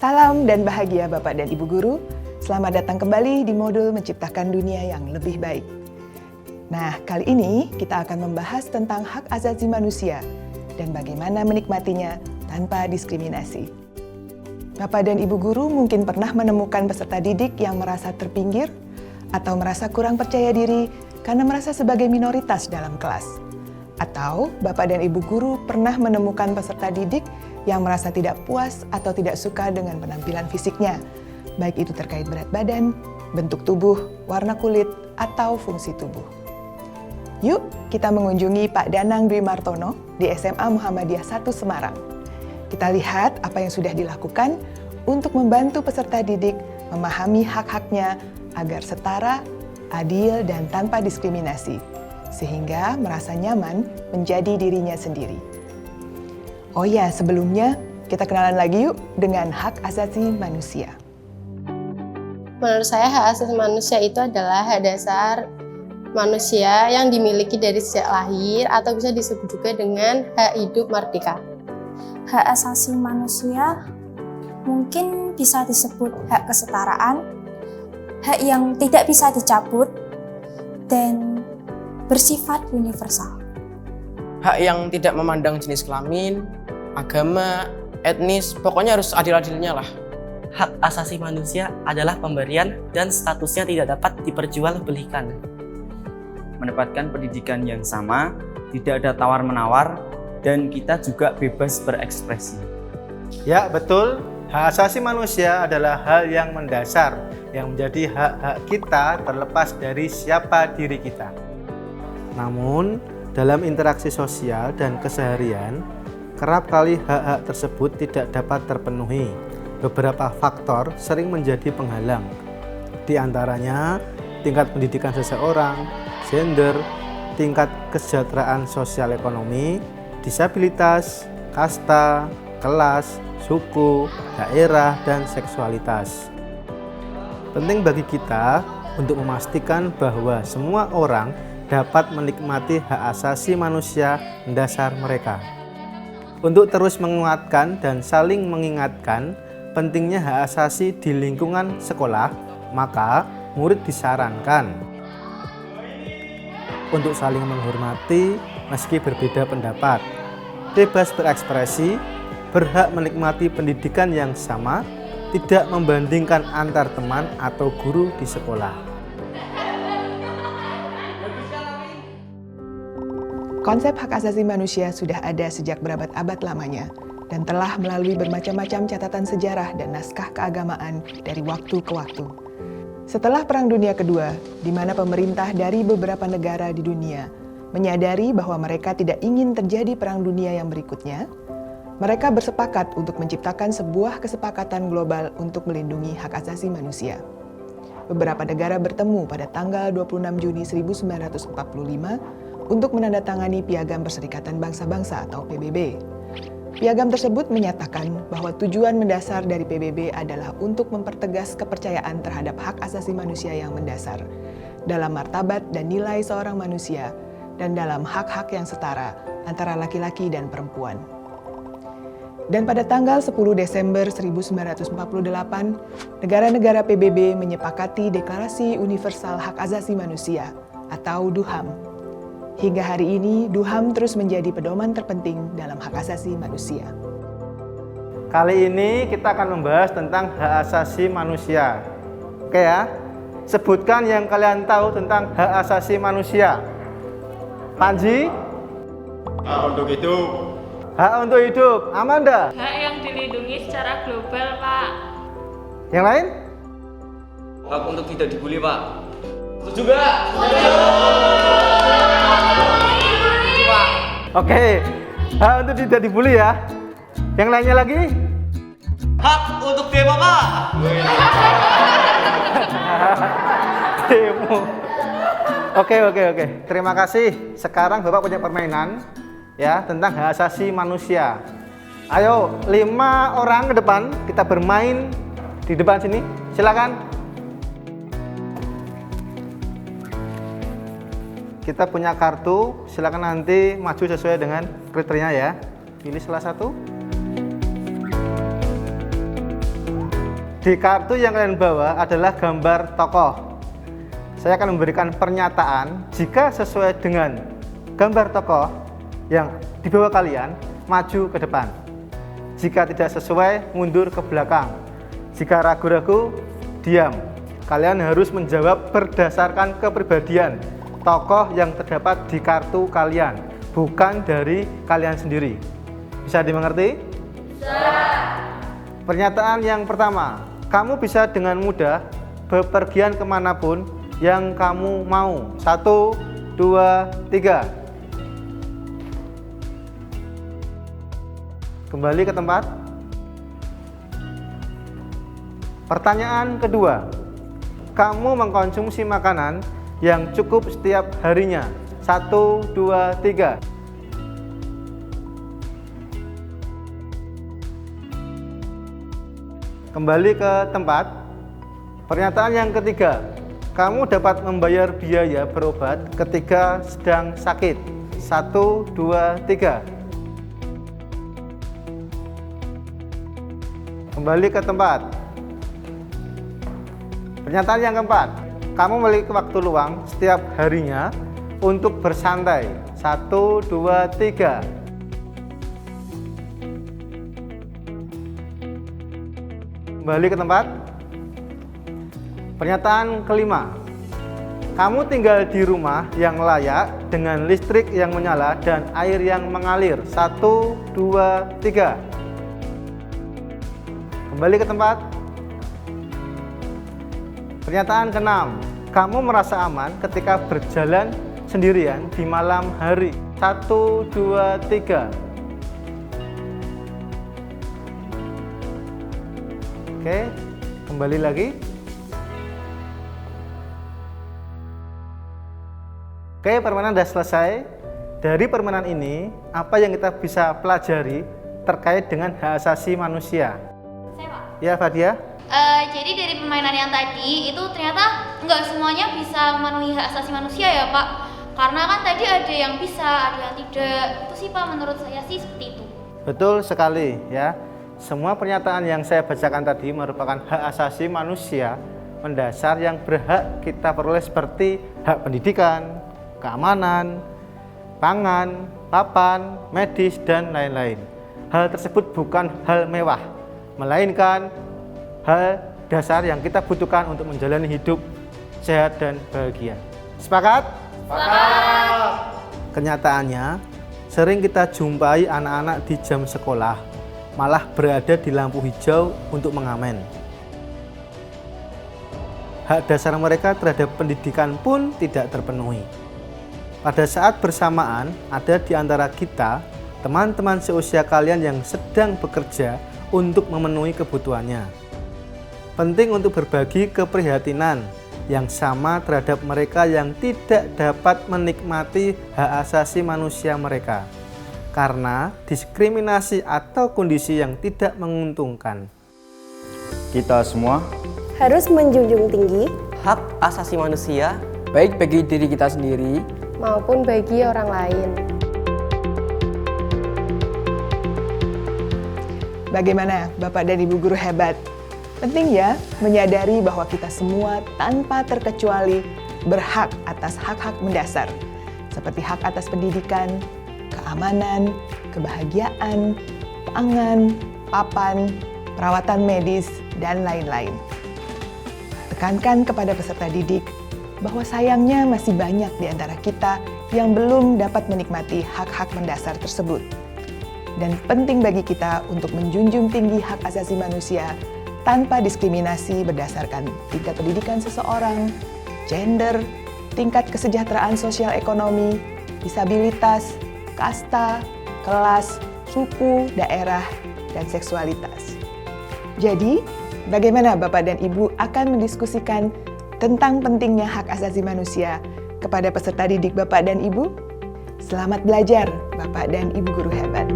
Salam dan bahagia Bapak dan Ibu Guru. Selamat datang kembali di modul Menciptakan Dunia yang Lebih Baik. Nah, kali ini kita akan membahas tentang hak asasi manusia dan bagaimana menikmatinya tanpa diskriminasi. Bapak dan Ibu Guru mungkin pernah menemukan peserta didik yang merasa terpinggir atau merasa kurang percaya diri karena merasa sebagai minoritas dalam kelas. Atau Bapak dan Ibu Guru pernah menemukan peserta didik yang merasa tidak puas atau tidak suka dengan penampilan fisiknya, baik itu terkait berat badan, bentuk tubuh, warna kulit, atau fungsi tubuh. Yuk, kita mengunjungi Pak Danang Dwi Martono di SMA Muhammadiyah 1 Semarang. Kita lihat apa yang sudah dilakukan untuk membantu peserta didik memahami hak-haknya agar setara, adil, dan tanpa diskriminasi, sehingga merasa nyaman menjadi dirinya sendiri. Oh ya, sebelumnya kita kenalan lagi yuk dengan hak asasi manusia. Menurut saya hak asasi manusia itu adalah hak dasar manusia yang dimiliki dari sejak lahir atau bisa disebut juga dengan hak hidup merdeka. Hak asasi manusia mungkin bisa disebut hak kesetaraan, hak yang tidak bisa dicabut, dan bersifat universal. Hak yang tidak memandang jenis kelamin, agama, etnis, pokoknya harus adil-adilnya lah. Hak asasi manusia adalah pemberian dan statusnya tidak dapat diperjualbelikan. Mendapatkan pendidikan yang sama, tidak ada tawar-menawar, dan kita juga bebas berekspresi. Ya, betul. Hak asasi manusia adalah hal yang mendasar, yang menjadi hak-hak kita terlepas dari siapa diri kita. Namun, dalam interaksi sosial dan keseharian, kerap kali hak-hak tersebut tidak dapat terpenuhi. Beberapa faktor sering menjadi penghalang. Di antaranya, tingkat pendidikan seseorang, gender, tingkat kesejahteraan sosial ekonomi, disabilitas, kasta, kelas, suku, daerah, dan seksualitas. Penting bagi kita untuk memastikan bahwa semua orang dapat menikmati hak asasi manusia mendasar mereka. Untuk terus menguatkan dan saling mengingatkan pentingnya hak asasi di lingkungan sekolah, maka murid disarankan untuk saling menghormati meski berbeda pendapat, bebas berekspresi, berhak menikmati pendidikan yang sama, tidak membandingkan antar teman atau guru di sekolah. Konsep hak asasi manusia sudah ada sejak berabad-abad lamanya dan telah melalui bermacam-macam catatan sejarah dan naskah keagamaan dari waktu ke waktu. Setelah Perang Dunia Kedua, di mana pemerintah dari beberapa negara di dunia menyadari bahwa mereka tidak ingin terjadi perang dunia yang berikutnya, mereka bersepakat untuk menciptakan sebuah kesepakatan global untuk melindungi hak asasi manusia. Beberapa negara bertemu pada tanggal 26 Juni 1945 untuk menandatangani Piagam Perserikatan Bangsa-Bangsa atau PBB. Piagam tersebut menyatakan bahwa tujuan mendasar dari PBB adalah untuk mempertegas kepercayaan terhadap hak asasi manusia yang mendasar, dalam martabat dan nilai seorang manusia, dan dalam hak-hak yang setara antara laki-laki dan perempuan. Dan pada tanggal 10 Desember 1948, negara-negara PBB menyepakati Deklarasi Universal Hak Asasi Manusia atau DUHAM. Hingga hari ini, DUHAM terus menjadi pedoman terpenting dalam hak asasi manusia. Kali ini kita akan membahas tentang hak asasi manusia. Oke ya, sebutkan yang kalian tahu tentang hak asasi manusia. Panji? Hak untuk hidup. Hak untuk hidup. Amanda? Hak yang dilindungi secara global, Pak. Yang lain? Hak untuk tidak dibully, Pak. Setuju nggak? Oke, hak untuk tidak dibully ya. Yang lainnya lagi? Hak untuk demo, Pak. Demo. Oke. Terima kasih. Sekarang Bapak punya permainan ya tentang hak asasi manusia. Ayo, 5 orang ke depan kita bermain di depan sini. Silakan. Kita punya kartu, silakan nanti maju sesuai dengan kriteria ya. Pilih salah satu. Di kartu yang kalian bawa adalah gambar tokoh. Saya akan memberikan pernyataan, jika sesuai dengan gambar tokoh yang di bawah kalian, maju ke depan. Jika tidak sesuai, mundur ke belakang. Jika ragu-ragu, diam. Kalian harus menjawab berdasarkan kepribadian tokoh yang terdapat di kartu kalian, bukan dari kalian sendiri. Bisa dimengerti? Bisa. Pernyataan yang pertama, kamu bisa dengan mudah bepergian kemanapun yang kamu mau. 1, 2, 3. Kembali ke tempat. Pertanyaan kedua, kamu mengkonsumsi makanan yang cukup setiap harinya. 1, 2, 3. Kembali ke tempat. Pernyataan yang ketiga, kamu dapat membayar biaya berobat ketika sedang sakit. 1, 2, 3. Kembali ke tempat. Pernyataan yang keempat, kamu memiliki waktu luang setiap harinya untuk bersantai. 1, 2, 3. Kembali ke tempat. Pernyataan kelima, kamu tinggal di rumah yang layak dengan listrik yang menyala dan air yang mengalir. 1, 2, 3. Kembali ke tempat. Pernyataan keenam, kamu merasa aman ketika berjalan sendirian di malam hari. 1, 2, 3. Oke, kembali lagi. Oke, permainan sudah selesai. Dari permainan ini, apa yang kita bisa pelajari terkait dengan hak asasi manusia? Ya, Fadia? Jadi dari permainan yang tadi itu ternyata nggak semuanya bisa memenuhi hak asasi manusia ya Pak. Karena kan tadi ada yang bisa, ada yang tidak. Itu sih Pak, menurut saya sih seperti itu. Betul sekali ya. Semua pernyataan yang saya bacakan tadi merupakan hak asasi manusia mendasar yang berhak kita peroleh, seperti hak pendidikan, keamanan, pangan, papan, medis, dan lain-lain. Hal tersebut bukan hal mewah, melainkan hal dasar yang kita butuhkan untuk menjalani hidup sehat dan bahagia. Sepakat? Sepakat. Kenyataannya, sering kita jumpai anak-anak di jam sekolah malah berada di lampu hijau untuk mengamen. Hak dasar mereka terhadap pendidikan pun tidak terpenuhi. Pada saat bersamaan, ada di antara kita, teman-teman seusia kalian yang sedang bekerja untuk memenuhi kebutuhannya. Penting untuk berbagi keprihatinan yang sama terhadap mereka yang tidak dapat menikmati hak asasi manusia mereka karena diskriminasi atau kondisi yang tidak menguntungkan. Kita semua Harus menjunjung tinggi Hak asasi manusia, baik bagi diri kita sendiri maupun bagi orang lain. Bagaimana Bapak dan Ibu guru hebat? Penting ya menyadari bahwa kita semua tanpa terkecuali berhak atas hak-hak mendasar, seperti hak atas pendidikan, keamanan, kebahagiaan, pangan, papan, perawatan medis, dan lain-lain. Tekankan kepada peserta didik bahwa sayangnya masih banyak di antara kita yang belum dapat menikmati hak-hak mendasar tersebut. Dan penting bagi kita untuk menjunjung tinggi hak asasi manusia tanpa diskriminasi berdasarkan tingkat pendidikan seseorang, gender, tingkat kesejahteraan sosial ekonomi, disabilitas, kasta, kelas, suku, daerah, dan seksualitas. Jadi, bagaimana Bapak dan Ibu akan mendiskusikan tentang pentingnya hak asasi manusia kepada peserta didik Bapak dan Ibu? Selamat belajar, Bapak dan Ibu guru hebat.